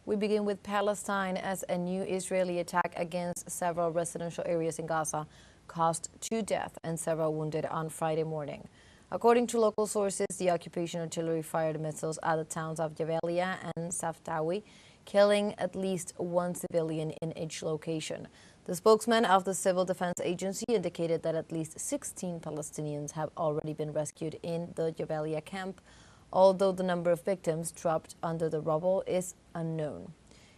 We begin with Palestine as a new Israeli attack against several residential areas in Gaza caused 2 deaths and several wounded on Friday morning. According to local sources, the occupation artillery fired missiles at the towns of Jabalia and Saftawi, killing at least 1 civilian in each location. The spokesman of the Civil Defense Agency indicated that at least 16 Palestinians have already been rescued in the Jabalia camp, although the number of victims trapped under the rubble is unknown.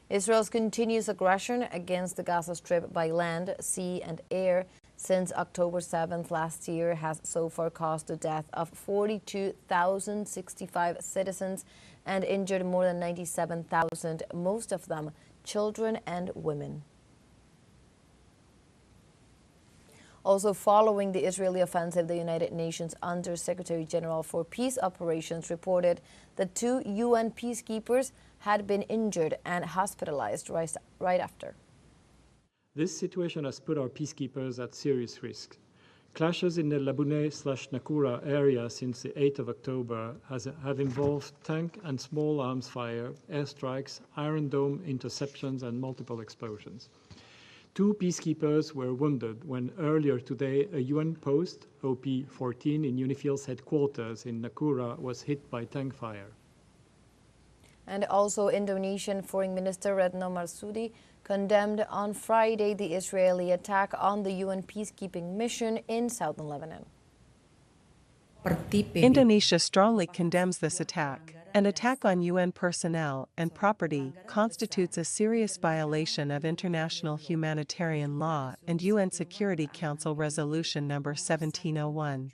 Israel's continuous aggression against the Gaza Strip by land, sea and air since October 7th last year has so far caused the death of 42,065 citizens and injured more than 97,000, most of them children and women. Also, following the Israeli offensive, the United Nations Under-Secretary General for Peace Operations reported that 2 UN peacekeepers had been injured and hospitalized right after. This situation has put our peacekeepers at serious risk. Clashes in the Labune/Nakura area since the 8th of October have involved tank and small arms fire, airstrikes, Iron Dome interceptions and multiple explosions. 2 peacekeepers were wounded when earlier today a UN post, OP-14, in UNIFIL's headquarters in Nakura was hit by tank fire. And also Indonesian Foreign Minister Retno Marsudi condemned on Friday the Israeli attack on the UN peacekeeping mission in southern Lebanon. Indonesia strongly condemns this attack. An attack on UN personnel and property constitutes a serious violation of international humanitarian law and UN Security Council Resolution No. 1701.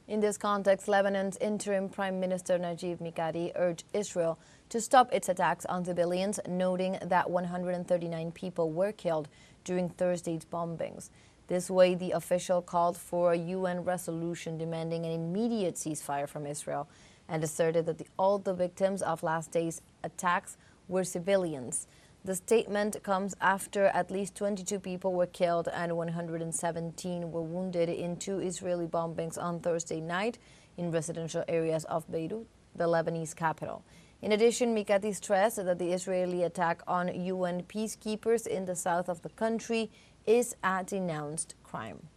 In this context, Lebanon's interim Prime Minister Najib Mikati urged Israel to stop its attacks on civilians, noting that 139 people were killed during Thursday's bombings. This way, the official called for a UN resolution demanding an immediate ceasefire from Israel and asserted that all the victims of last day's attacks were civilians. The statement comes after at least 22 people were killed and 117 were wounded in 2 Israeli bombings on Thursday night in residential areas of Beirut, the Lebanese capital. In addition, Mikati stressed that the Israeli attack on UN peacekeepers in the south of the country is a denounced crime.